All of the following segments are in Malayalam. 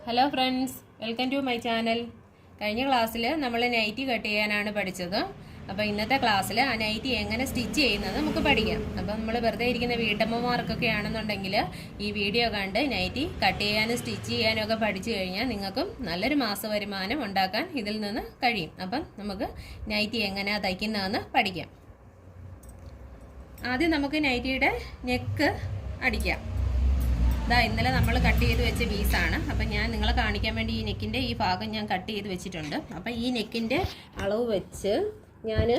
Hello friends, welcome to my channel. കഴിഞ്ഞ ക്ലാസ്സിൽ നമ്മൾ നൈറ്റി കട്ട് ചെയ്യാനാണ് പഠിച്ചത്. അപ്പോൾ ഇന്നത്തെ ക്ലാസ്സിൽ ആ നൈറ്റി എങ്ങനെ സ്റ്റിച്ച് ചെയ്യുന്നത് നമുക്ക് പഠിക്കാം. അപ്പോൾ നമ്മൾ വെറുതെ ഇരിക്കുന്ന വീട്ടമ്മമാർക്കൊക്കെ ആണെന്നുണ്ടെങ്കിൽ ഈ വീഡിയോ കണ്ട് നൈറ്റി കട്ട് ചെയ്യാനും സ്റ്റിച്ച് ചെയ്യാനും ഒക്കെ പഠിച്ചു കഴിഞ്ഞാൽ നിങ്ങൾക്കും നല്ലൊരു മാസ വരുമാനം ഉണ്ടാക്കാൻ ഇതിൽ നിന്ന് കഴിയും. അപ്പം നമുക്ക് നൈറ്റി എങ്ങനെയാണ് തയ്ക്കുന്നതെന്ന് പഠിക്കാം. ആദ്യം നമുക്ക് നൈറ്റിയുടെ നെക്ക് അടിക്കാം. ഇന്നലെ നമ്മൾ കട്ട് ചെയ്ത് വെച്ച പീസാണ്. അപ്പം ഞാൻ നിങ്ങളെ കാണിക്കാൻ വേണ്ടി ഈ നെക്കിൻ്റെ ഈ ഭാഗം ഞാൻ കട്ട് ചെയ്ത് വെച്ചിട്ടുണ്ട്. അപ്പം ഈ നെക്കിൻ്റെ അളവ് വെച്ച് ഞാൻ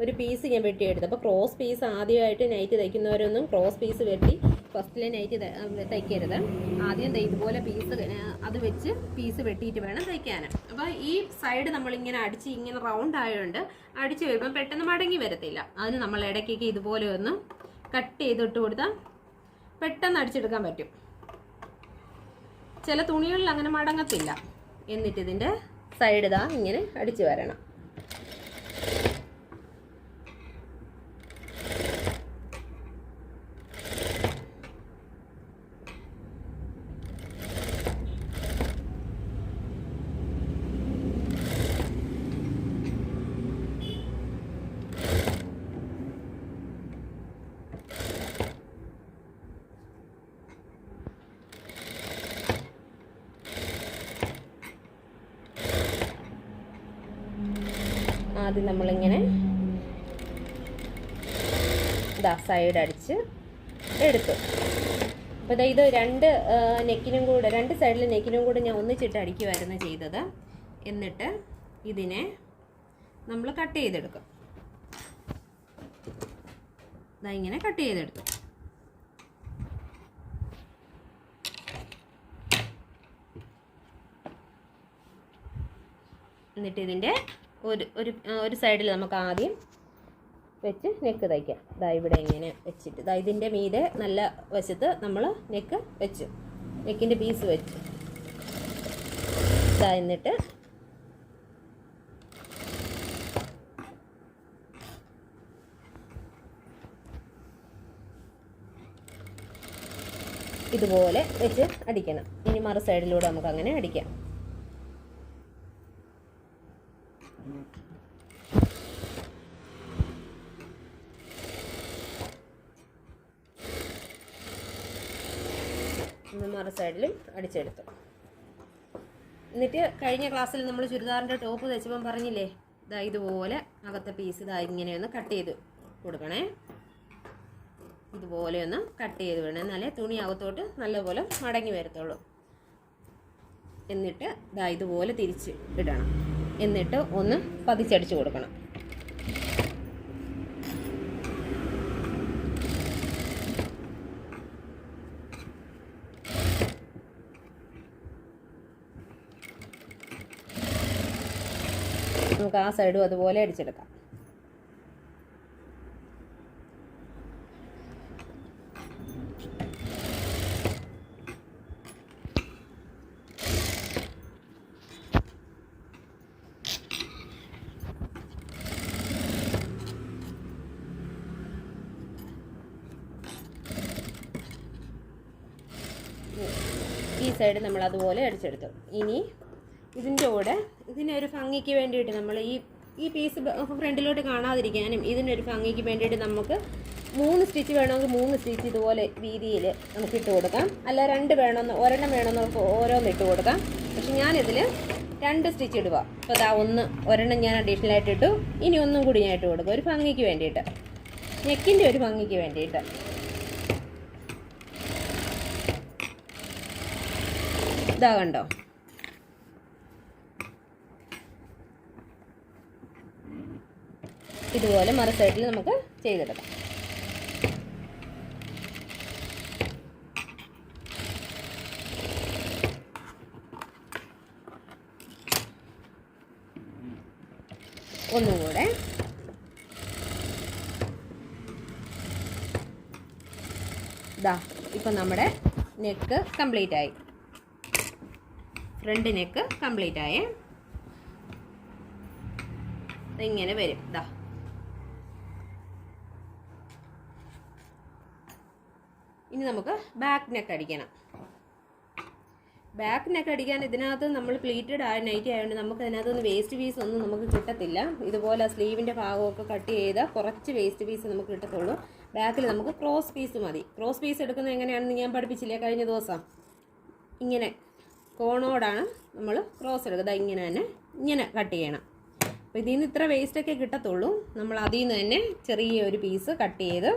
ഒരു പീസ് ഞാൻ വെട്ടിയെടുത്തു. അപ്പോൾ ക്രോസ് പീസ് ആദ്യമായിട്ട് നൈറ്റ് തയ്ക്കുന്നവരൊന്നും ക്രോസ് പീസ് വെട്ടി ഫസ്റ്റിലെ നൈറ്റ് തയ്ക്കരുത്. ആദ്യം ഇതുപോലെ പീസ് അത് വെച്ച് പീസ് വെട്ടിയിട്ട് വേണം തയ്ക്കാൻ. അപ്പോൾ ഈ സൈഡ് നമ്മളിങ്ങനെ അടിച്ച് ഇങ്ങനെ റൗണ്ട് ആയതുകൊണ്ട് അടിച്ച് വരുമ്പോൾ പെട്ടെന്ന് മടങ്ങി വരത്തില്ല. അതിന് നമ്മൾ ഇടയ്ക്കൊക്കെ ഇതുപോലെ ഒന്ന് കട്ട് ചെയ്തിട്ട് കൊടുത്താൽ പെട്ടെന്ന് അടിച്ചെടുക്കാൻ പറ്റും. ചില തുണികളിൽ അങ്ങനെ മടങ്ങത്തില്ല. എന്നിട്ട് ഇതിൻ്റെ സൈഡ് ഇങ്ങനെ അടിച്ചു വരണം. ആദ്യം നമ്മളിങ്ങനെ സൈഡ് അടിച്ച് എടുത്തു. അപ്പോൾ ഇത് രണ്ട് സൈഡിലെ നെക്കിനും കൂടെ ഞാൻ ഒന്നിച്ചിട്ട് അടിക്കുമായിരുന്നു ചെയ്തത്. എന്നിട്ട് ഇതിനെ നമ്മൾ കട്ട് ചെയ്തെടുക്കും. ഇങ്ങനെ കട്ട് ചെയ്തെടുത്തു. എന്നിട്ട് ഇതിൻ്റെ ഒരു സൈഡിൽ നമുക്ക് ആദ്യം വെച്ച് നെക്ക് തയ്ക്കാം. ഇവിടെ ഇങ്ങനെ വെച്ചിട്ട് ഇതിൻ്റെ മീതെ നല്ല വശത്ത് നമ്മൾ നെക്ക് വെച്ചു, നെക്കിൻ്റെ പീസ് വെച്ചു. എന്നിട്ട് ഇതുപോലെ വെച്ച് അടിക്കണം. ഇനി മറു സൈഡിലൂടെ നമുക്ക് അങ്ങനെ അടിക്കാം. മറു സൈഡിലും അടിച്ചെടുത്തു. എന്നിട്ട് കഴിഞ്ഞ ക്ലാസ്സിൽ നമ്മൾ ചുരിദാറിൻ്റെ ടോപ്പ് തയ്ച്ചപ്പം പറഞ്ഞില്ലേ, ഇതുപോലെ അകത്തെ പീസ് ഇങ്ങനെയൊന്ന് കട്ട് ചെയ്ത് കൊടുക്കണേ. ഇതുപോലെ ഒന്ന് കട്ട് ചെയ്ത് വേണം, എന്നാലേ തുണി അകത്തോട്ട് നല്ലപോലെ മടങ്ങി വരത്തുള്ളൂ. എന്നിട്ട് ഇതുപോലെ തിരിച്ച് ഇടണം. എന്നിട്ട് ഒന്ന് പതിച്ചടിച്ച് കൊടുക്കണം. നമുക്ക് ആ സൈഡും അതുപോലെ അടിച്ചെടുക്കാം. ഈ സൈഡ് നമ്മൾ അതുപോലെ അടിച്ചെടുത്തു. ഇനി ഇതിൻ്റെ കൂടെ ഇതിനൊരു ഭംഗിക്ക് വേണ്ടിയിട്ട് നമ്മൾ ഈ പീസ് ഫ്രണ്ടിലോട്ട് കാണാതിരിക്കാനും ഇതിനൊരു ഭംഗിക്ക് വേണ്ടിയിട്ട് നമുക്ക് 3 സ്റ്റിച്ച് വേണമെങ്കിൽ 3 സ്റ്റിച്ച് ഇതുപോലെ വീതിയിൽ നമുക്ക് ഇട്ട് കൊടുക്കാം. അല്ല 2 വേണമെന്ന് ഒരെണ്ണം വേണമെന്ന് ഓരോന്ന് ഇട്ട് കൊടുക്കാം. പക്ഷെ ഞാനിതിൽ 2 സ്റ്റിച്ച് ഇടുക. അപ്പോൾ ഒരെണ്ണം ഞാൻ അഡീഷണൽ ആയിട്ട് ഇട്ടു. ഇനി ഒന്നും കൂടി ഞാൻ ഇട്ട് കൊടുക്കും, ഒരു ഭംഗിക്ക് വേണ്ടിയിട്ട്, നെക്കിൻ്റെ ഒരു ഭംഗിക്ക് വേണ്ടിയിട്ട്. കണ്ടോ, ഇതുപോലെ മറു സൈഡിൽ നമുക്ക് ചെയ്തെടുക്കാം. ഒന്നുകൂടെ ഇപ്പം നമ്മുടെ നെക്ക് കംപ്ലീറ്റ് ആയി. ഫ്രണ്ട് നെക്ക് കംപ്ലീറ്റ് ആയേ. ഇങ്ങനെ വരും. ഇനി നമുക്ക് ബാക്ക് നെക്ക് അടിക്കണം. ബാക്കിനൊക്കെ അടിക്കാൻ ഇതിനകത്ത് നമ്മൾ പ്ലീറ്റഡ് ആയ നൈറ്റി ആയതുകൊണ്ട് നമുക്ക് അതിനകത്തൊന്ന് വേസ്റ്റ് പീസ് ഒന്നും നമുക്ക് കിട്ടത്തില്ല. ഇതുപോലെ സ്ലീവിൻ്റെ ഭാഗമൊക്കെ കട്ട് ചെയ്താൽ കുറച്ച് വേസ്റ്റ് പീസ് നമുക്ക് കിട്ടത്തുള്ളൂ. ബാക്കിൽ നമുക്ക് ക്രോസ് പീസ് മതി. ക്രോസ് പീസ് എടുക്കുന്നത് എങ്ങനെയാണെന്ന് ഞാൻ പഠിപ്പിച്ചില്ലേ കഴിഞ്ഞ ദിവസം. ഇങ്ങനെ കോണോടാണ് നമ്മൾ ക്രോസ് എടുക്കുക. ഇങ്ങനെ തന്നെ ഇങ്ങനെ കട്ട് ചെയ്യണം. അപ്പോൾ ഇതിൽ നിന്ന് ഇത്ര വേസ്റ്റൊക്കെ കിട്ടത്തുള്ളൂ. നമ്മൾ അതിൽ നിന്ന് തന്നെ ചെറിയൊരു പീസ് കട്ട് ചെയ്ത്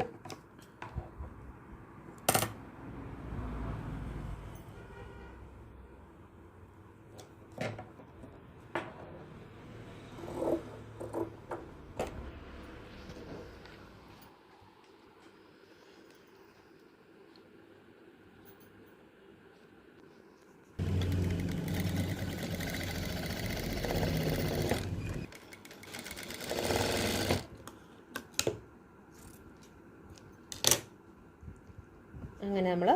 അങ്ങനെ നമ്മൾ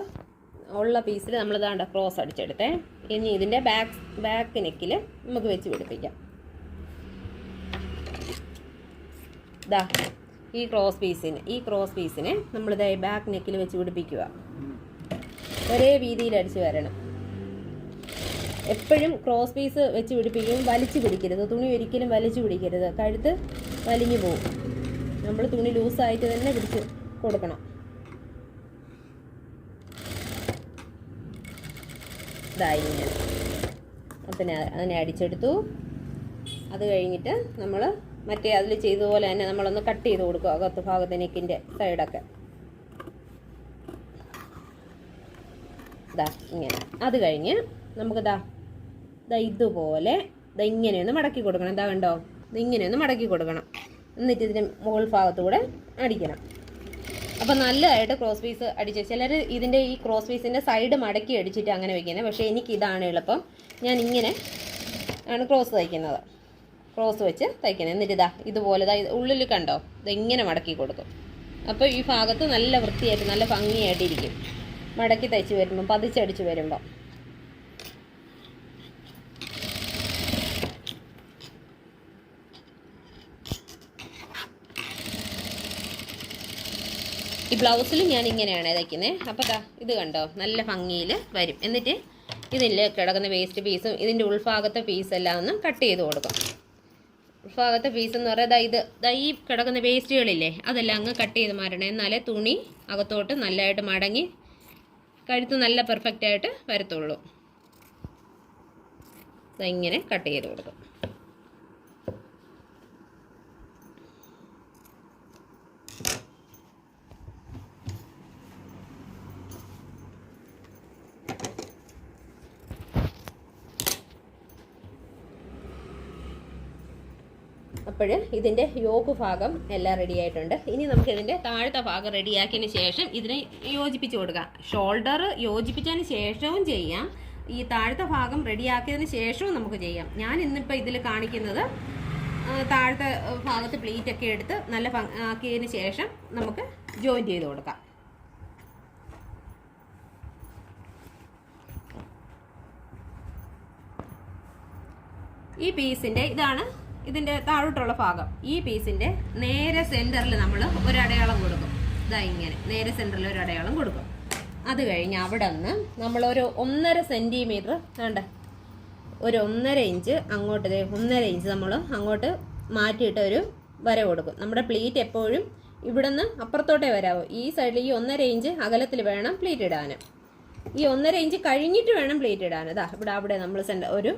ഉള്ള പീസിൽ നമ്മൾ ഇതാണ്ട് ക്രോസ് അടിച്ചെടുത്തേ. ഇനി ഇതിൻ്റെ ബാക്ക് നെക്കിൽ നമുക്ക് വെച്ച് പിടിപ്പിക്കാം. ഇതാ ഈ ക്രോസ് പീസിനെ നമ്മളിതായി ബാക്ക് നെക്കിൽ വെച്ച് പിടിപ്പിക്കുക. ഒരേ വീതിയിൽ അടിച്ച് വരണം. എപ്പോഴും ക്രോസ് പീസ് വെച്ച് പിടിപ്പിക്കുമ്പോൾ വലിച്ചു പിടിക്കരുത്. തുണി ഒരിക്കലും വലിച്ചു പിടിക്കരുത്. കഴുത്ത് വലിഞ്ഞു പോകും. നമ്മൾ തുണി ലൂസായിട്ട് തന്നെ പിടിച്ച് കൊടുക്കണം. ഇതായി അപ്പം അതിനെ അടിച്ചെടുത്തു. അത് കഴിഞ്ഞിട്ട് നമ്മൾ മറ്റേ അതിൽ ചെയ്തതുപോലെ തന്നെ നമ്മളൊന്ന് കട്ട് ചെയ്ത് കൊടുക്കുക അകത്ത് ഭാഗത്ത് നെക്കിൻ്റെ സൈഡൊക്കെ. ഇതാ ഇങ്ങനെ. അത് കഴിഞ്ഞ് നമുക്കിതാ ഇതുപോലെ ഇങ്ങനെയൊന്ന് മടക്കി കൊടുക്കണം. ഇതാ കണ്ടോ, ഇങ്ങനെയൊന്ന് മടക്കി കൊടുക്കണം. എന്നിട്ട് ഇതിൻ്റെ മുകൾ ഭാഗത്തൂടെ അടിക്കണം. അപ്പോൾ നല്ലതായിട്ട് ക്രോസ് പീസ് അടിച്ച്, ചിലർ ഇതിൻ്റെ ഈ ക്രോസ് പീസിൻ്റെ സൈഡ് മടക്കി അടിച്ചിട്ട് അങ്ങനെ വയ്ക്കുന്നത്. പക്ഷേ എനിക്കിതാണ് എളുപ്പം. ഞാൻ ഇങ്ങനെ ആണ് ക്രോസ് തയ്ക്കുന്നത്. ക്രോസ് വെച്ച് തയ്ക്കുന്നത്. എന്നിട്ട് ഇതുപോലെ ഉള്ളിൽ കണ്ടോ, ഇങ്ങനെ മടക്കി കൊടുക്കും. അപ്പോൾ ഈ ഭാഗത്ത് നല്ല വൃത്തിയായിട്ട് നല്ല ഭംഗിയായിട്ടിരിക്കും മടക്കി തയ്ച്ച് വരുമ്പം, പതിച്ചടിച്ച് വരുമ്പം. ഈ ബ്ലൗസിൽ ഞാൻ ഇങ്ങനെയാണ് തയ്ക്കുന്നത്. അപ്പോൾ ഇത് കണ്ടോ നല്ല ഭംഗിയിൽ വരും. എന്നിട്ട് ഇതിൽ കിടക്കുന്ന വേസ്റ്റ് പീസും ഇതിൻ്റെ ഉൾഭാഗത്തെ പീസെല്ലാം ഒന്ന് കട്ട് ചെയ്ത് കൊടുക്കും. ഉൾഭാഗത്തെ പീസ് എന്ന് പറയുന്നത് ഈ കിടക്കുന്ന വേസ്റ്റുകളില്ലേ അതെല്ലാം അങ്ങ് കട്ട് ചെയ്ത് മാറണം. എന്നാലേ തുണി അകത്തോട്ട് നല്ലതായിട്ട് മടങ്ങി കഴുത്ത് നല്ല പെർഫെക്റ്റായിട്ട് വരത്തുള്ളൂ. ഇങ്ങനെ കട്ട് ചെയ്ത് കൊടുക്കും. അപ്പോൾ ഇതിൻ്റെ യോക്ക് ഭാഗം എല്ലാം റെഡി ആയിട്ടുണ്ട്. ഇനി നമുക്ക് ഇതിൻ്റെ താഴത്തെ ഭാഗം റെഡിയാക്കിയതിന് ശേഷം ഇതിനെ യോജിപ്പിച്ച് കൊടുക്കാം. ഷോൾഡർ യോജിപ്പിച്ചതിന് ശേഷവും ചെയ്യാം, ഈ താഴത്തെ ഭാഗം റെഡിയാക്കിയതിന് ശേഷവും നമുക്ക് ചെയ്യാം. ഞാൻ ഇന്നിപ്പോൾ ഇതിൽ കാണിക്കുന്നത് താഴത്തെ ഭാഗത്ത് പ്ലീറ്റൊക്കെ എടുത്ത് നല്ല ആക്കിയതിന് ശേഷം നമുക്ക് ജോയിൻറ്റ് ചെയ്ത് കൊടുക്കാം. ഈ പീസിൻ്റെ ഇതാണ് ഇതിൻ്റെ താഴോട്ടുള്ള ഭാഗം. ഈ പീസിൻ്റെ നേരെ സെൻറ്ററിൽ നമ്മൾ ഒരടയാളം കൊടുക്കും. ഇങ്ങനെ നേരെ സെൻറ്ററിൽ ഒരു അടയാളം കൊടുക്കും. അത് കഴിഞ്ഞ് അവിടെ നിന്ന് നമ്മളൊരു 1.5 സെൻറ്റിമീറ്റർ വേണ്ട, ഒരു 1.5 ഇഞ്ച് അങ്ങോട്ട് 1.5 ഇഞ്ച് നമ്മൾ അങ്ങോട്ട് മാറ്റിയിട്ട് ഒരു വര കൊടുക്കും. നമ്മുടെ പ്ലീറ്റ് എപ്പോഴും ഇവിടെ നിന്ന് അപ്പുറത്തോട്ടേ വരാവൂ. ഈ സൈഡിൽ ഈ 1.5 ഇഞ്ച് അകലത്തിൽ വേണം പ്ലീറ്റ് ഇടാൻ. ഈ 1.5 ഇഞ്ച് കഴിഞ്ഞിട്ട് വേണം പ്ലീറ്റ് ഇടാൻ. ഇവിടെ അവിടെ നമ്മൾ ഒരു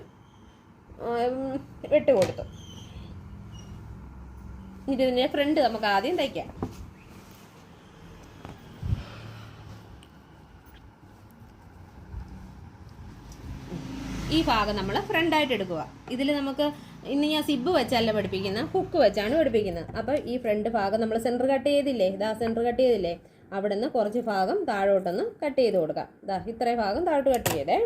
വെട്ട് കൊടുത്തു. ഇതിൻ്റെ ഫ്രണ്ട് നമുക്ക് ആദ്യം തയ്ക്കാം. ഈ ഭാഗം നമ്മൾ ഫ്രണ്ടായിട്ട് എടുക്കുക. ഇതിൽ നമുക്ക് ഇന്ന് ഞാൻ സിബ് വെച്ചല്ല പഠിപ്പിക്കുന്നത്, ഹുക്ക് വെച്ചാണ് പഠിപ്പിക്കുന്നത്. അപ്പോൾ ഈ ഫ്രണ്ട് ഭാഗം നമ്മൾ സെൻറ്റർ കട്ട് ചെയ്തില്ലേ, സെൻറ്റർ കട്ട് ചെയ്തില്ലേ, അവിടെ നിന്ന് കുറച്ച് ഭാഗം താഴോട്ടൊന്ന് കട്ട് ചെയ്ത് കൊടുക്കാം. ഇത്രയും ഭാഗം താഴോട്ട് കട്ട് ചെയ്തേ.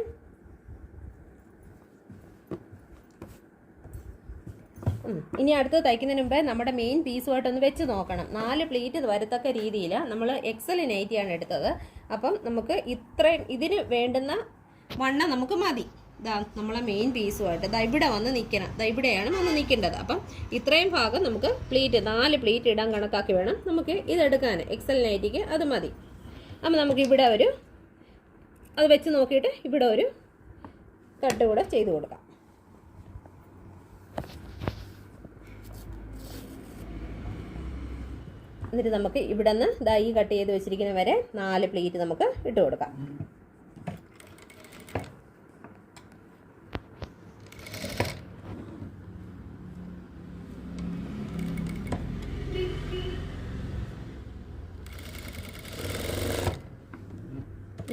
ഇനി അടുത്ത് തയ്ക്കുന്നതിന് മുമ്പേ നമ്മുടെ മെയിൻ പീസുമായിട്ടൊന്ന് വെച്ച് നോക്കണം. 4 പ്ലീറ്റ് വരത്തക്ക രീതിയിൽ നമ്മൾ എക്സൽ നൈറ്റിയാണ് എടുത്തത്. അപ്പം നമുക്ക് ഇത്രയും ഇതിന് വേണ്ടുന്ന വണ്ണം നമുക്ക് മതി. നമ്മളെ മെയിൻ പീസുമായിട്ട് ഇവിടെ വന്ന് നിൽക്കണം. ഇവിടെയാണ് വന്ന് നിൽക്കേണ്ടത്. അപ്പം ഇത്രയും ഭാഗം നമുക്ക് 4 പ്ലീറ്റ് ഇടാൻ കണക്കാക്കി വേണം നമുക്ക് ഇതെടുക്കാൻ. എക്സൽ നൈറ്റിക്ക് അത് മതി. അപ്പം നമുക്ക് ഇവിടെ അത് വെച്ച് നോക്കിയിട്ട് ഇവിടെ ഒരു കട്ട് കൂടെ ചെയ്ത് കൊടുക്കാം. എന്നിട്ട് നമുക്ക് ഇവിടെ നിന്ന് ദാ ഈ കട്ട് ചെയ്ത് വെച്ചിരിക്കുന്ന വരെ 4 പ്ലേറ്റ് നമുക്ക് ഇട്ട് കൊടുക്കാം.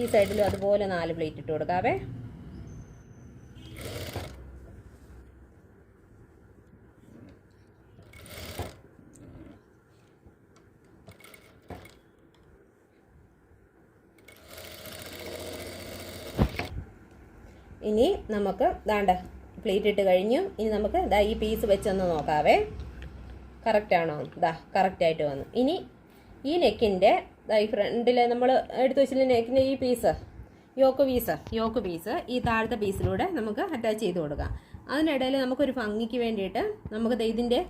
ഈ സൈഡിലും അതുപോലെ 4 പ്ലേറ്റ് ഇട്ട് കൊടുക്കാവേ. ഇനി നമുക്ക് ദാണ്ട പ്ലേറ്റ് ഇട്ട് കഴിഞ്ഞു. ഇനി നമുക്ക് ദാ ഈ പീസ് വെച്ചൊന്ന് നോക്കാവേ, കറക്റ്റാണോ? ദാ കറക്റ്റായിട്ട് വന്നു. ഇനി ഈ നെക്കിൻ്റെ ഈ ഫ്രണ്ടിൽ നമ്മൾ എടുത്തു വെച്ചില്ല നെക്കിൻ്റെ ഈ പീസ് യോക്ക് പീസ് ഈ താഴത്തെ പീസിലൂടെ നമുക്ക് അറ്റാച്ച് ചെയ്ത് കൊടുക്കാം. അതിനിടയിൽ നമുക്കൊരു ഭംഗിക്ക് വേണ്ടിയിട്ട് നമുക്ക് ഇതിൻ്റെ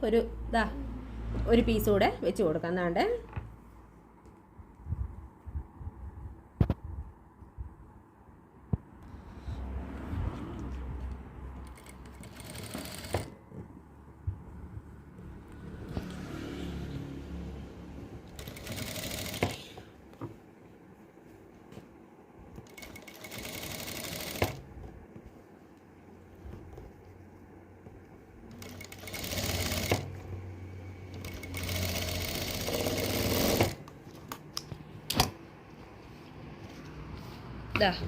ഒരു പീസ് കൂടെ വെച്ച് കൊടുക്കാം. എന്നാണ്ട്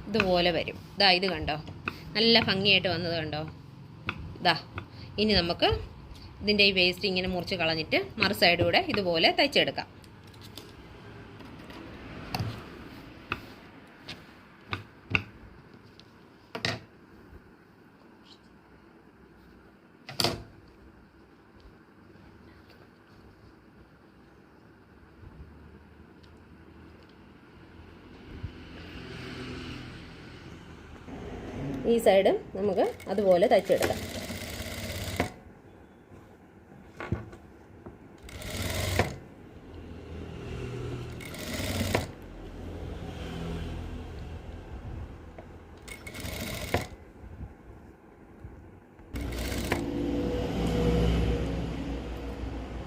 ഇതുപോലെ വരും. ഇത് കണ്ടോ, നല്ല ഭംഗിയായിട്ട് വന്നത് കണ്ടോ. ഇനി നമുക്ക് ഇതിൻ്റെ ഈ വേസ്റ്റ് ഇങ്ങനെ മുറിച്ച് കളഞ്ഞിട്ട് മറു സൈഡൂടെ ഇതുപോലെ തയ്ച്ചെടുക്കാം. ഈ സൈഡും നമുക്ക് അതുപോലെ തയ്ച്ചെടുക്കാം.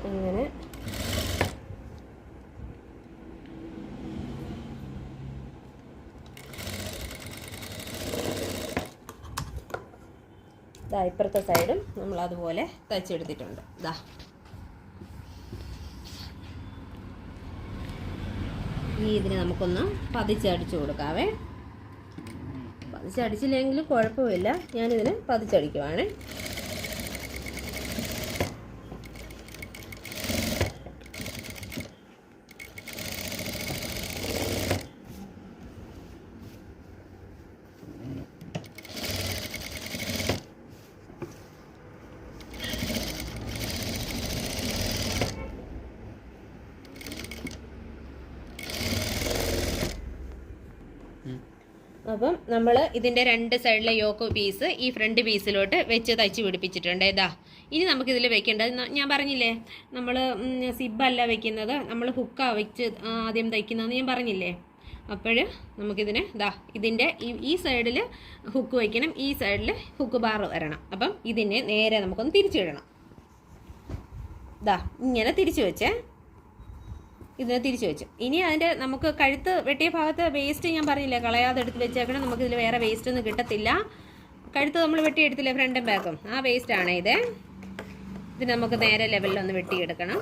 അങ്ങനെ ഇപ്പുറത്തെ സൈഡും നമ്മൾ അതുപോലെ തയ്ച്ചെടുത്തിട്ടുണ്ട്. ഈ ഇതിന് നമുക്കൊന്ന് പതിച്ചടിച്ചു കൊടുക്കാവേ. പതിച്ചടിച്ചില്ലെങ്കിലും കുഴപ്പമില്ല, ഞാനിതിന് പതിച്ചടിക്കുവാണ്. അപ്പം നമ്മൾ ഇതിൻ്റെ 2 സൈഡിലെ യോക്ക് പീസ് ഈ ഫ്രണ്ട് പീസിലോട്ട് വെച്ച് തയ്ച്ച് പിടിപ്പിച്ചിട്ടുണ്ട്. ഇനി നമുക്കിതിൽ വെക്കേണ്ടത് ഞാൻ പറഞ്ഞില്ലേ, നമ്മൾ സിബല്ല വെക്കുന്നത്, നമ്മൾ ഹുക്കാണ് വെച്ച് ആദ്യം തയ്ക്കുന്നതെന്ന് ഞാൻ പറഞ്ഞില്ലേ. അപ്പോൾ നമുക്കിതിന് ഇതിൻ്റെ ഈ സൈഡിൽ ഹുക്ക് വയ്ക്കണം, ഈ സൈഡിൽ ഹുക്ക് ബാർ വരണം. അപ്പം ഇതിനെ നേരെ നമുക്കൊന്ന് തിരിച്ചിടണം. ഇങ്ങനെ തിരിച്ചു വെച്ചേ, ഇതിനെ തിരിച്ചു വെച്ചു. ഇനി അതിൻ്റെ നമുക്ക് കഴുത്ത് വെട്ടിയ ഭാഗത്ത് വേസ്റ്റ് ഞാൻ പറഞ്ഞില്ലേ കളയാതെ എടുത്ത് വെച്ചേക്കണം. നമുക്കിതിൽ വേറെ വേസ്റ്റ് ഒന്നും കിട്ടത്തില്ല. കഴുത്ത് നമ്മൾ വെട്ടിയെടുത്തില്ലേ ഫ്രണ്ടും ബാക്കും, ആ വേസ്റ്റാണ് ഇത്. ഇത് നമുക്ക് നേരെ ലെവലിലൊന്ന് വെട്ടിയെടുക്കണം.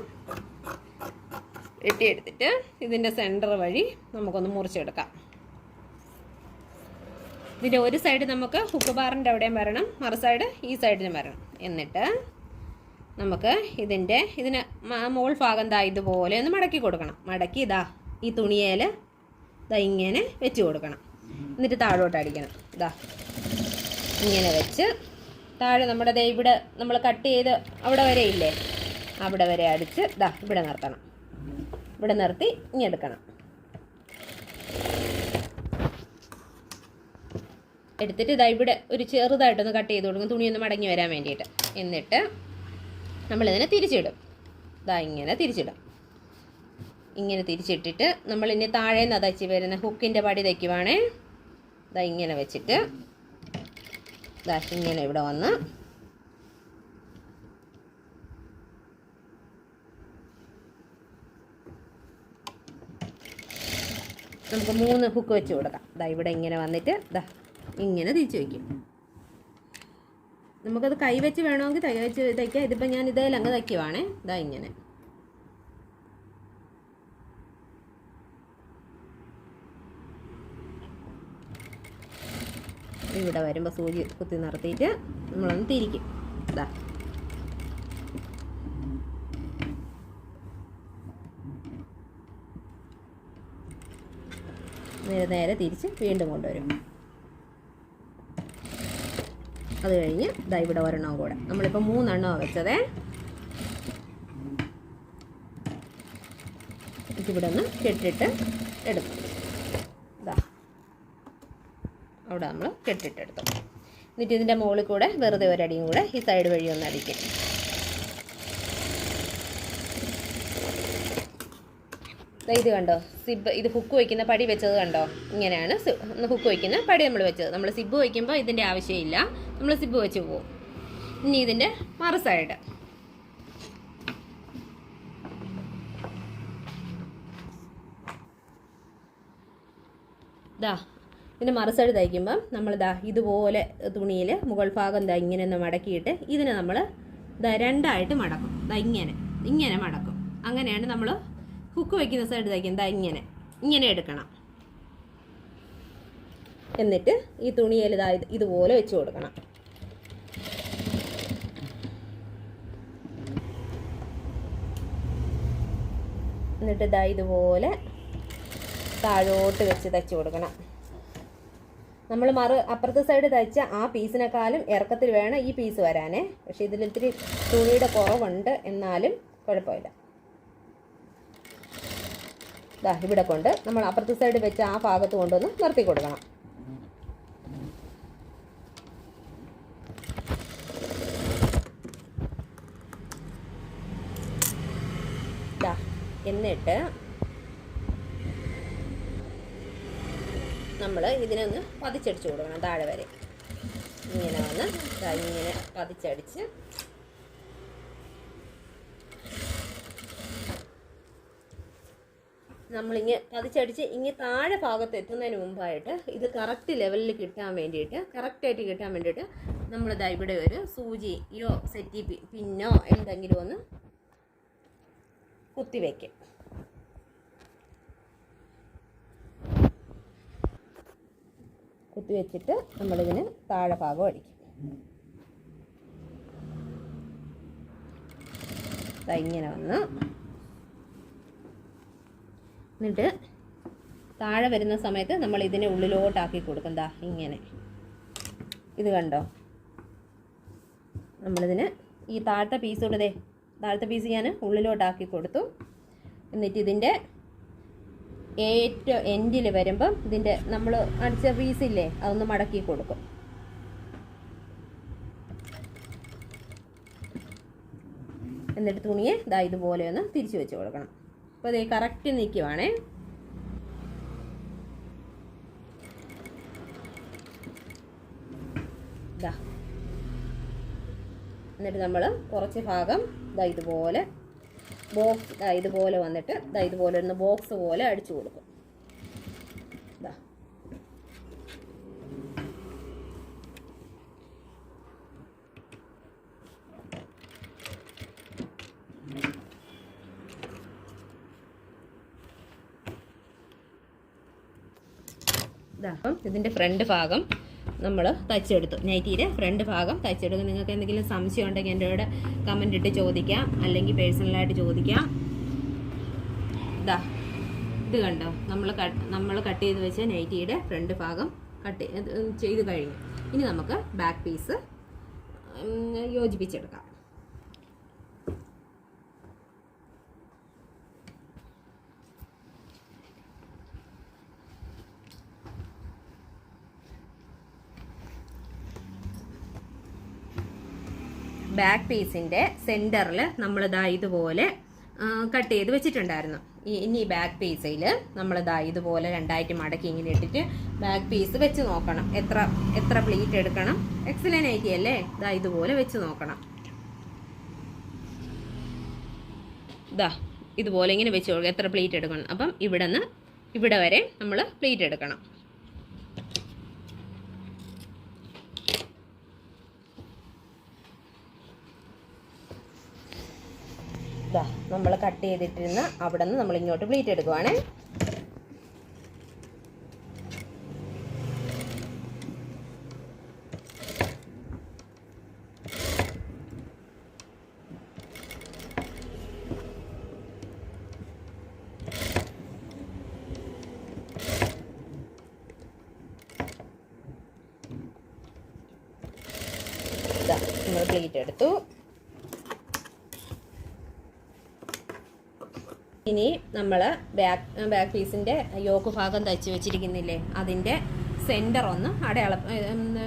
വെട്ടിയെടുത്തിട്ട് ഇതിൻ്റെ സെൻറ്റർ വഴി നമുക്കൊന്ന് മുറിച്ചെടുക്കാം. ഇതിൻ്റെ ഒരു സൈഡ് നമുക്ക് ഹുക്ക് ബാറിൻ്റെ അവിടെയും വരണം, മറു സൈഡ് ഈ സൈഡിനും വരണം. എന്നിട്ട് നമുക്ക് ഇതിന് മോൾ ഭാഗം ഇതുപോലെ ഒന്ന് മടക്കി കൊടുക്കണം. മടക്കി ഈ തുണിയേൽ ഇങ്ങനെ വെച്ച് കൊടുക്കണം. എന്നിട്ട് താഴോട്ട് അടിക്കണം. ഇങ്ങനെ വെച്ച് താഴെ നമ്മുടെ ഇവിടെ നമ്മൾ കട്ട് ചെയ്ത് അവിടെ വരെ ഇല്ലേ, അവിടെ വരെ അടിച്ച് ഇവിടെ നിർത്തണം. ഇവിടെ നിർത്തി ഇങ്ങനെ എടുക്കണം. എടുത്തിട്ട് ഇവിടെ ഒരു ചെറുതായിട്ടൊന്ന് കട്ട് ചെയ്ത് കൊടുക്കും, തുണിയൊന്ന് മടങ്ങി വരാൻ വേണ്ടിയിട്ട്. എന്നിട്ട് നമ്മളിതിനെ തിരിച്ചിടും. ഇങ്ങനെ തിരിച്ചിടും. ഇങ്ങനെ തിരിച്ചിട്ടിട്ട് നമ്മളിനി താഴെ നിന്ന് തയ്ച്ച് വരുന്ന ഹുക്കിൻ്റെ പടി തയ്ക്കുവാണേ. ഇങ്ങനെ വെച്ചിട്ട് ദാ ഇങ്ങനെ ഇവിടെ വന്ന് നമുക്ക് 3 ഹുക്ക് വെച്ച് കൊടുക്കാം. ദാ ഇവിടെ ഇങ്ങനെ വന്നിട്ട് ദാ ഇങ്ങനെ തിരിച്ച് വയ്ക്കും. നമുക്കത് കൈ വെച്ച് വേണമെങ്കിൽ കൈ വെച്ച് തയ്ക്കാം. ഇതിപ്പോൾ ഞാൻ ഇതേൽ അങ്ങ് തയ്ക്കുവാണേ. ദാ ഇങ്ങനെ ഇവിടെ വരുമ്പോൾ സൂചി കുത്തി നിർത്തിയിട്ട് നമ്മളൊന്ന് തിരിക്കും. ഇതാ നേരെ തിരിച്ച് വീണ്ടും കൊണ്ടുവരും. അത് കഴിഞ്ഞ് ഇതാ ഇവിടെ ഒരെണ്ണം കൂടെ. നമ്മളിപ്പോൾ 3 എണ്ണമാണ് വെച്ചതേ. ഇവിടെ ഒന്ന് കെട്ടിട്ട് എടുക്കും. ഇതാ അവിടെ നമ്മൾ കെട്ടിട്ടെടുത്തു. എന്നിട്ട് ഇതിൻ്റെ മുകളിൽ കൂടെ വെറുതെ ഒരടിയും കൂടെ ഈ സൈഡ് വഴി ഒന്ന് അടിക്കും. ഇത് കണ്ടോ, സിബ് ഇത് ഹുക്ക് വയ്ക്കുന്ന പടി വെച്ചത് കണ്ടോ, ഇങ്ങനെയാണ് ഹുക്ക് വയ്ക്കുന്ന പടി നമ്മൾ വെച്ചത്. നമ്മൾ സിബ് വയ്ക്കുമ്പോൾ ഇതിൻ്റെ ആവശ്യമില്ല, നമ്മൾ സിബ് വെച്ച് പോകും. ഇനി ഇതിൻ്റെ മറു സൈഡ് ഇതാ, ഇതിൻ്റെ മറു സൈഡ് തയ്ക്കുമ്പം നമ്മളിതാ ഇതുപോലെ തുണിയിൽ മുകൾ ഭാഗം ഇതാ ഇങ്ങനെ ഒന്ന് മടക്കിയിട്ട് ഇതിനെ നമ്മൾ ഇതാ 2ആയിട്ട് മടക്കും. ഇതാ ഇങ്ങനെ മടക്കും. അങ്ങനെയാണ് നമ്മൾ ഹുക്ക് വയ്ക്കുന്ന സൈഡ് തയ്ക്കും. ഇതാ ഇങ്ങനെ എടുക്കണം. എന്നിട്ട് ഈ തുണിയിൽ ഇതാ ഇതുപോലെ വെച്ച് കൊടുക്കണം. എന്നിട്ട് ഇതാ ഇതുപോലെ താഴോട്ട് വെച്ച് തയ്ച്ച് കൊടുക്കണം. നമ്മൾ അപ്പുറത്തെ സൈഡ് തയ്ച്ച ആ പീസിനെക്കാളും ഇറക്കത്തിൽ വേണം ഈ പീസ് വരാനേ. പക്ഷെ ഇതിലിത്തിരി തുണിയുടെ കുറവുണ്ട്, എന്നാലും കുഴപ്പമില്ല. ദാ ഇവിടെ കൊണ്ട് നമ്മൾ അപ്പുറത്തെ സൈഡ് വെച്ച ആ ഭാഗത്ത് കൊണ്ടൊന്ന് നിർത്തി കൊടുക്കണം. ദാ എന്നിട്ട് നമ്മൾ ഇതിനൊന്ന് പതിച്ചടിച്ച് കൊടുക്കണം. താഴെ വരെ ഇങ്ങനെ വന്ന് ഇങ്ങനെ പതിച്ചടിച്ച് നമ്മളിങ്ങനെ പതിച്ചടിച്ച് താഴെ ഭാഗത്ത് എത്തുന്നതിന് മുമ്പായിട്ട് ഇത് കറക്റ്റ് ലെവലിൽ കിട്ടാൻ വേണ്ടിയിട്ട്, കറക്റ്റായിട്ട് കിട്ടാൻ വേണ്ടിയിട്ട് നമ്മളിതാ ഇവിടെ ഒരു സൂചിയോ സെറ്റി പിന്നോ എന്തെങ്കിലും ഒന്ന് കുത്തിവെക്കും. കുത്തിവെച്ചിട്ട് നമ്മളിതിന് താഴെ ഭാഗം അടിക്കും. ഇങ്ങനെ വന്ന് എന്നിട്ട് താഴെ വരുന്ന സമയത്ത് നമ്മൾ ഇതിനെ ഉള്ളിലോട്ടാക്കി കൊടുക്കും. ദാ ഇങ്ങനെ ഇത് കണ്ടോ, നമ്മളിതിന് ഈ താഴത്തെ പീസോടെ താഴത്തെ പീസ് ഞാൻ ഉള്ളിലോട്ടാക്കി കൊടുത്തു. എന്നിട്ട് ഇതിൻ്റെ ഏറ്റവും എൻഡിൽ വരുമ്പം ഇതിൻ്റെ നമ്മൾ അടിച്ച പീസില്ലേ അതൊന്ന് മടക്കി കൊടുക്കും. എന്നിട്ട് തുണിയെ ദാ ഇതുപോലെ ഒന്ന് തിരിച്ചു വെച്ച് കൊടുക്കണം. അപ്പോൾ ഇത് കറക്റ്റ് നിൽക്കുവാണേ. ദാ എന്നിട്ട് നമ്മൾ കുറച്ച് ഭാഗം ദാ ഇതുപോലെ ബോക്സ് ഇതുപോലെ വന്നിട്ട് ഇതുപോലെ ഒന്ന് ബോക്സ് പോലെ അടിച്ചു കൊടുക്കും. അപ്പം ഇതിൻ്റെ ഫ്രണ്ട് ഭാഗം നമ്മൾ തയ്ച്ചെടുത്തു. നൈറ്റിയുടെ ഫ്രണ്ട് ഭാഗം തയ്ച്ചെടുത്ത് നിങ്ങൾക്ക് എന്തെങ്കിലും സംശയം ഉണ്ടെങ്കിൽ എൻ്റെ കൂടെ കമൻ്റ് ഇട്ട് ചോദിക്കാം, അല്ലെങ്കിൽ പേഴ്സണലായിട്ട് ചോദിക്കാം. ഇതാ ഇത് കണ്ടോ, നമ്മൾ കട്ട് ചെയ്ത് വെച്ച നൈറ്റിയുടെ ഫ്രണ്ട് ഭാഗം കട്ട് ചെയ്ത് കഴിഞ്ഞു. ഇനി നമുക്ക് ബാക്ക് പീസ് യോജിപ്പിച്ചെടുക്കാം. ബാക്ക് പീസിൻ്റെ സെൻറ്ററിൽ നമ്മളിതാ ഇതുപോലെ കട്ട് ചെയ്ത് വെച്ചിട്ടുണ്ടായിരുന്നു. ഇനി ബാക്ക് പീസിൽ നമ്മൾ ഇതുപോലെ രണ്ടായിട്ട് മടക്കി ഇങ്ങനെ ഇട്ടിട്ട് ബാക്ക് പീസ് വെച്ച് നോക്കണം. എത്ര പ്ലീറ്റ് എടുക്കണം. എക്സലന്റ് നൈറ്റി അല്ലേ, ഇതുപോലെ വെച്ച് നോക്കണം. ഇതുപോലെ ഇങ്ങനെ വെച്ച് കൊടുക്കുക. എത്ര പ്ലീറ്റ് എടുക്കണം. അപ്പം ഇവിടെ നിന്ന് ഇവിടെ വരെ നമ്മൾ പ്ലീറ്റ് എടുക്കണം. നമ്മൾ കട്ട് ചെയ്തിട്ടിരുന്ന അവിടെ നിന്ന് നമ്മൾ ഇങ്ങോട്ട് പ്ലീറ്റ് എടുക്കുവാണ്. നമ്മൾ പ്ലീറ്റ് എടുത്തു. ഇനി നമ്മൾ ബാക്ക് പീസിൻ്റെ യോക്ക് ഭാഗം തയ്ച്ച് വെച്ചിരിക്കുന്നില്ലേ, അതിൻ്റെ സെൻറ്റർ ഒന്ന്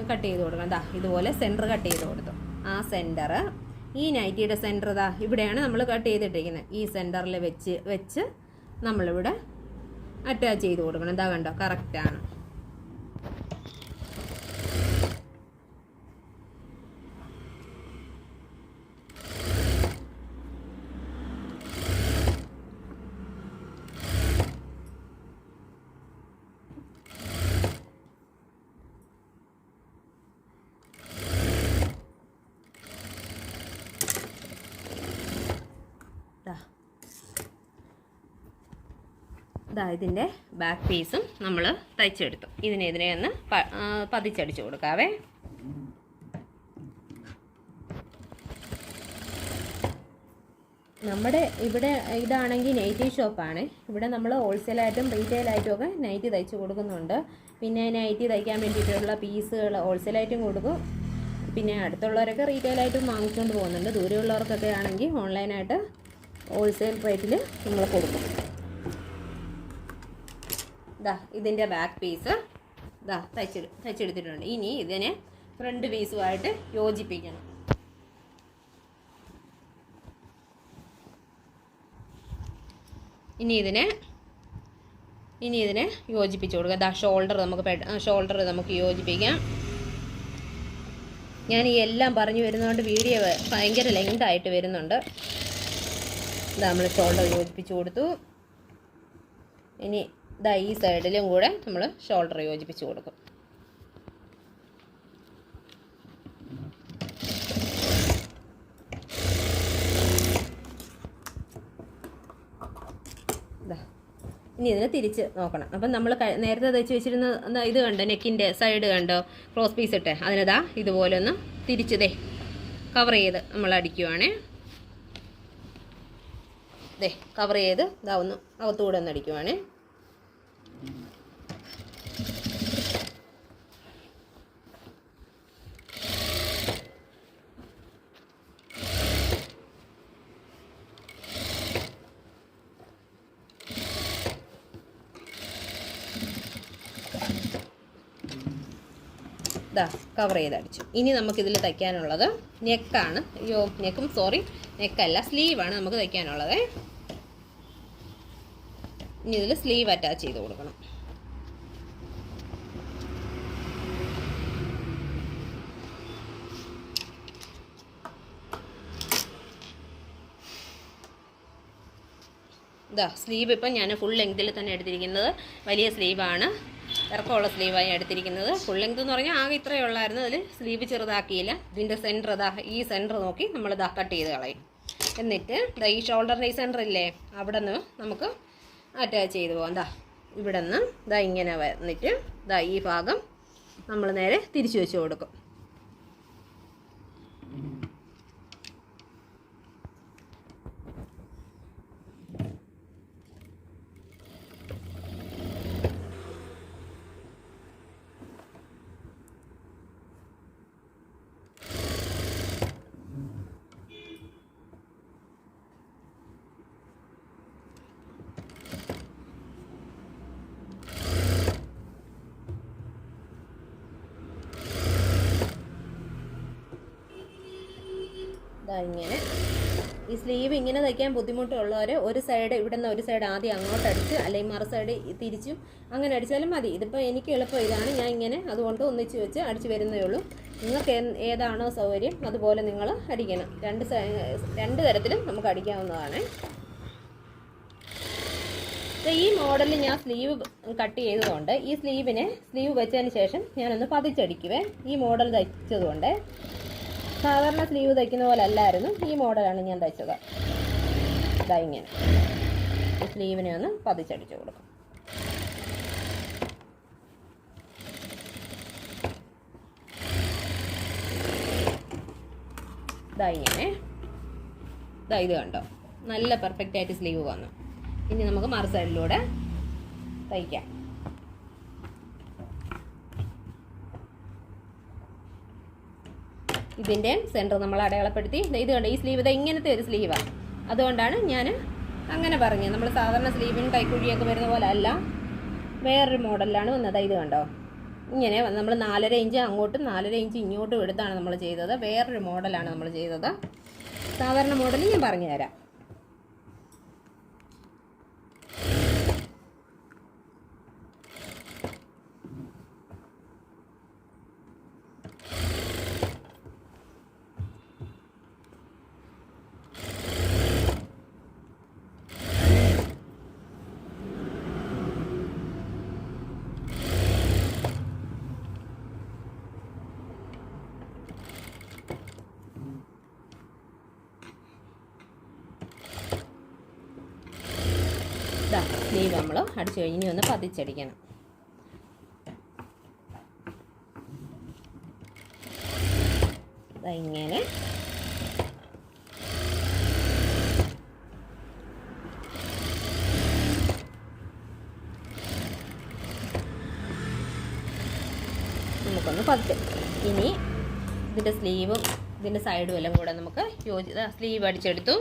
കട്ട് ചെയ്ത് കൊടുക്കണം. ഇതുപോലെ സെൻറ്റർ കട്ട് ചെയ്ത് കൊടുത്തു. ആ സെൻറ്റർ ഈ നൈറ്റിയുടെ സെൻറ്റർ ഇവിടെയാണ് നമ്മൾ കട്ട് ചെയ്തിട്ടിരിക്കുന്നത്. ഈ സെൻറ്ററിൽ വെച്ച് നമ്മളിവിടെ അറ്റാച്ച് ചെയ്ത് കൊടുക്കണം. കണ്ടോ, കറക്റ്റാണ്. ഇതിൻ്റെ ബാക്ക് പീസും നമ്മൾ തയ്ച്ചെടുത്തു. ഇതിനെ ഒന്ന് പതിച്ചടിച്ചു കൊടുക്കാവേ. നമ്മുടെ ഇവിടെ ഇതാണെങ്കിൽ നൈറ്റി ഷോപ്പാണ്. ഇവിടെ നമ്മൾ ഹോൾസെയിലായിട്ടും റീറ്റെയിലായിട്ടും ഒക്കെ നൈറ്റി തയ്ച്ച് കൊടുക്കുന്നുണ്ട്. പിന്നെ നൈറ്റി തയ്ക്കാൻ വേണ്ടിയിട്ടുള്ള പീസുകൾ ഹോൾസെയിലായിട്ടും കൊടുക്കും. പിന്നെ അടുത്തുള്ളവരൊക്കെ റീറ്റെയിലായിട്ടും വാങ്ങിച്ചുകൊണ്ട് പോകുന്നുണ്ട്. ദൂരെയുള്ളവർക്കൊക്കെ ആണെങ്കിൽ ഓൺലൈനായിട്ട് ഹോൾസെയിൽ റേറ്റിൽ നമ്മൾ കൊടുക്കും. ഇതിൻ്റെ ബാക്ക് പീസ് തയ്ച്ചെടുത്തിട്ടുണ്ട്. ഇനി ഇതിനെ ഫ്രണ്ട് പീസുമായിട്ട് യോജിപ്പിക്കണം. ഇനി ഇതിനെ യോജിപ്പിച്ച് കൊടുക്കുക. ഷോൾഡർ നമുക്ക് യോജിപ്പിക്കാം. ഞാൻ ഈ എല്ലാം പറഞ്ഞു വരുന്നതുകൊണ്ട് വീഡിയോ ഭയങ്കര ലെങ്തായിട്ട് വരുന്നുണ്ട്. നമ്മൾ ഷോൾഡർ യോജിപ്പിച്ച് കൊടുത്തു. ഇനി ഈ സൈഡിലും കൂടെ നമ്മൾ ഷോൾഡർ യോജിപ്പിച്ച് കൊടുക്കും. ഇനി ഇതിനെ തിരിച്ച് നോക്കണം. അപ്പം നമ്മൾ നേരത്തെ തയ്ച്ച് വെച്ചിരുന്ന ഇത് കണ്ടോ, നെക്കിൻ്റെ സൈഡ് കണ്ടോ, ക്രോസ് പീസ് ഇട്ട് അതിനതാ ഇതുപോലെ ഒന്ന് തിരിച്ച് കവർ ചെയ്ത് നമ്മൾ അടിക്കുവാണേ. കവർ ചെയ്ത് ഒന്ന് അകത്തുകൂടെ ഒന്ന് അടിക്കുവാണേ. കവർ ചെയ്ത് അടിച്ചു. ഇനി നമുക്കിതിൽ തയ്ക്കാനുള്ളത് നെക്കാണ്. നെക്കല്ല, സ്ലീവാണ് നമുക്ക് തയ്ക്കാനുള്ളത്. ഇനി ഇതിൽ സ്ലീവ് അറ്റാച്ച് ചെയ്ത് കൊടുക്കണം. സ്ലീവ് ഇപ്പം ഞാൻ ഫുൾ ലെങ്തിൽ തന്നെ എടുത്തിരിക്കുന്നത്. വലിയ സ്ലീവാണ്, ഇറക്കമുള്ള സ്ലീവായി എടുത്തിരിക്കുന്നത്. ഫുൾ ലെങ്ത് എന്ന് പറഞ്ഞാൽ ആകെ ഇത്രയേ ഉള്ളായിരുന്നു. അതിൽ സ്ലീവ് ചെറുതാക്കിയില്ല. ഇതിൻ്റെ സെൻറ്റർ ഈ സെൻറ്റർ നോക്കി നമ്മൾ കട്ട് ചെയ്ത് കളയും. എന്നിട്ട് ഈ ഷോൾഡറിൻ്റെ ഈ സെൻറ്റർ ഇല്ലേ, അവിടെ നിന്ന് നമുക്ക് അറ്റാച്ച് ചെയ്ത് പോകാം. ഇവിടെ നിന്ന് ഇങ്ങനെ വന്നിട്ട് ഈ ഭാഗം നമ്മൾ നേരെ തിരിച്ചു വെച്ച് കൊടുക്കും. ഇങ്ങനെ ഈ സ്ലീവ് ഇങ്ങനെ തയ്ക്കാൻ ബുദ്ധിമുട്ടുള്ളവർ ഒരു സൈഡ് ഇവിടെ നിന്ന് ഒരു സൈഡ് ആദ്യം അങ്ങോട്ട് അടിച്ച്, അല്ലെങ്കിൽ മറു സൈഡ് തിരിച്ചും അങ്ങനെ അടിച്ചാലും മതി. ഇതിപ്പോൾ എനിക്ക് എളുപ്പം ഇതാണ്, ഞാൻ ഇങ്ങനെ അതുകൊണ്ട് ഒന്നിച്ച് വെച്ച് അടിച്ച് വരുന്നേ ഉള്ളൂ. നിങ്ങൾക്ക് ഏതാണോ സൗകര്യം അതുപോലെ നിങ്ങൾ അടിക്കണം. രണ്ട് തരത്തിലും നമുക്ക് അടിക്കാവുന്നതാണ്. ഈ മോഡലിൽ ഞാൻ സ്ലീവ് കട്ട് ചെയ്തതുകൊണ്ട് ഈ സ്ലീവ് വെച്ചതിന് ശേഷം ഞാനൊന്ന് പതിച്ചടിക്കുവേ. ഈ മോഡൽ തയ്ച്ചതുകൊണ്ട് സാധാരണ സ്ലീവ് തയ്ക്കുന്ന പോലെ അല്ലായിരുന്നു, ഈ മോഡലാണ് ഞാൻ തയ്ച്ചത്. ഇതാ ഇങ്ങനെ ഈ സ്ലീവിനെ ഒന്ന് പതിച്ചടിച്ചു കൊടുക്കും. ഇതാ ഇങ്ങനെ, ഇതാ ഇത് കണ്ടോ, നല്ല പെർഫെക്റ്റ് ആയിട്ട് സ്ലീവ് വന്നു. ഇനി നമുക്ക് മറു സൈഡിലൂടെ തയ്ക്കാം. ഇതിൻ്റെ സെൻറ്റർ നമ്മൾ അടയാളപ്പെടുത്തി. ഇത് കണ്ടോ, ഈ സ്ലീവ് ഇത് ഇങ്ങനത്തെ ഒരു സ്ലീവാണ്, അതുകൊണ്ടാണ് ഞാൻ അങ്ങനെ പറഞ്ഞത്. നമ്മൾ സാധാരണ സ്ലീവിനും കൈക്കുഴിയൊക്കെ വരുന്ന പോലെ അല്ല, വേറൊരു മോഡലിലാണ് വന്നത്. ഇത് കണ്ടോ, ഇങ്ങനെ നമ്മൾ 4.5 ഇഞ്ച് അങ്ങോട്ടും 4.5 ഇഞ്ച് ഇങ്ങോട്ടും എടുത്താണ് നമ്മൾ ചെയ്തത്. വേറൊരു മോഡലാണ് നമ്മൾ ചെയ്തത്. സാധാരണ മോഡൽ ഞാൻ പറഞ്ഞു തരാം. സ്ലീവ് നമ്മൾ അടിച്ചു കഴിഞ്ഞ് ഇനി ഒന്ന് പതിച്ചടിക്കണം. ഇങ്ങനെ നമുക്കൊന്ന് പതിച്ചെടുക്കണം. ഇനി ഇതിൻ്റെ സ്ലീവും ഇതിൻ്റെ സൈഡും എല്ലാം കൂടെ നമുക്ക് സ്ലീവ് അടിച്ചെടുത്തു.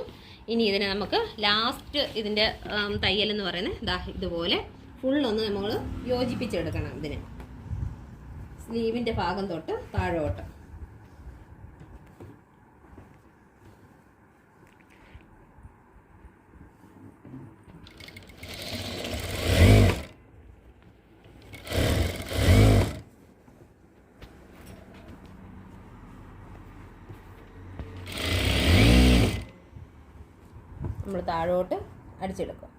ഇനി ഇതിനെ നമുക്ക് ലാസ്റ്റ് ഇതിൻ്റെ തയ്യലെന്ന് പറയുന്നത് ഇതുപോലെ ഫുള്ളൊന്ന് നമ്മൾ യോജിപ്പിച്ചെടുക്കണം. ഇതിന് സ്ലീവിൻ്റെ ഭാഗം തൊട്ട് താഴോട്ട്. നമ്മൾ താഴോട്ട് അടിച്ചെടുക്കും.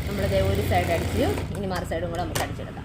നമ്മളിത് ഒരു സൈഡ് അടിച്ചു, ഇനി മറു സൈഡും കൂടെ നമുക്ക് അടിച്ചെടുക്കാം.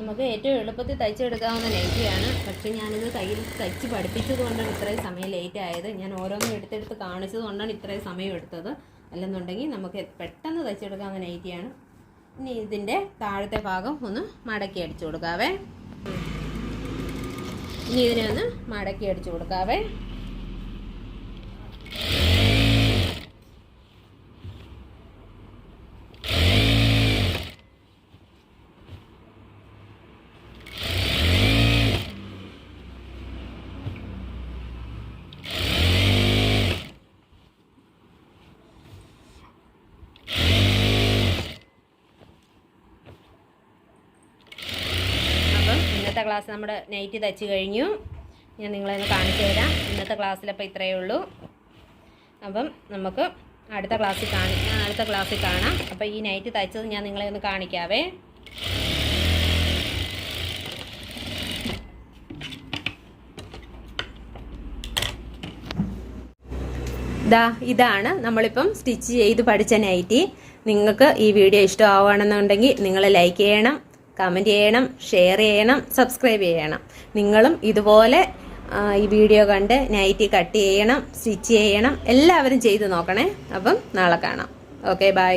നമുക്ക് ഏറ്റവും എളുപ്പത്തിൽ തയ്ച്ചെടുക്കാവുന്ന നൈറ്റിയാണ്. പക്ഷേ ഞാനിത് തയ്ച്ച് പഠിപ്പിച്ചത് കൊണ്ടാണ് ഇത്രയും സമയം ലേറ്റ് ആയത്. ഞാൻ ഓരോന്നും എടുത്തെടുത്ത് കാണിച്ചത് കൊണ്ടാണ് ഇത്രയും സമയം എടുത്തത്. അല്ലെന്നുണ്ടെങ്കിൽ നമുക്ക് പെട്ടെന്ന് തയ്ച്ചെടുക്കാവുന്ന നൈറ്റിയാണ്. ഇനി ഇതിൻ്റെ താഴത്തെ ഭാഗം ഒന്ന് മടക്കി അടിച്ചു കൊടുക്കാവേ. ഇനി ഇതിനെ ഒന്ന് മടക്കി അടിച്ചു കൊടുക്കാവേ. ഇന്നത്തെ ക്ലാസ് നമ്മുടെ നൈറ്റ് തയ്ച്ച് കഴിഞ്ഞു. ഞാൻ നിങ്ങളെ ഒന്ന് കാണിച്ചു തരാം. ഇന്നത്തെ ക്ലാസ്സിലപ്പോൾ ഇത്രയേ ഉള്ളൂ. അപ്പം നമുക്ക് അടുത്ത ക്ലാസ്സിൽ കാണാം. അപ്പോൾ ഈ നൈറ്റ് തയ്ച്ചത് ഞാൻ നിങ്ങളെ ഒന്ന് കാണിക്കാവേ. ഇതാണ് നമ്മളിപ്പം സ്റ്റിച്ച് ചെയ്ത് പഠിച്ച നൈറ്റി. നിങ്ങൾക്ക് ഈ വീഡിയോ ഇഷ്ടമാവുകയാണെന്നുണ്ടെങ്കിൽ നിങ്ങൾ ലൈക്ക് ചെയ്യണം, കമൻറ്റ് ചെയ്യണം, ഷെയർ ചെയ്യണം, സബ്സ്ക്രൈബ് ചെയ്യണം. നിങ്ങളും ഇതുപോലെ ഈ വീഡിയോ കണ്ട് നൈറ്റി കട്ട് ചെയ്യണം, സ്റ്റിച്ച് ചെയ്യണം, എല്ലാവരും ചെയ്ത് നോക്കണേ. അപ്പം നാളെ കാണാം. Okay, by.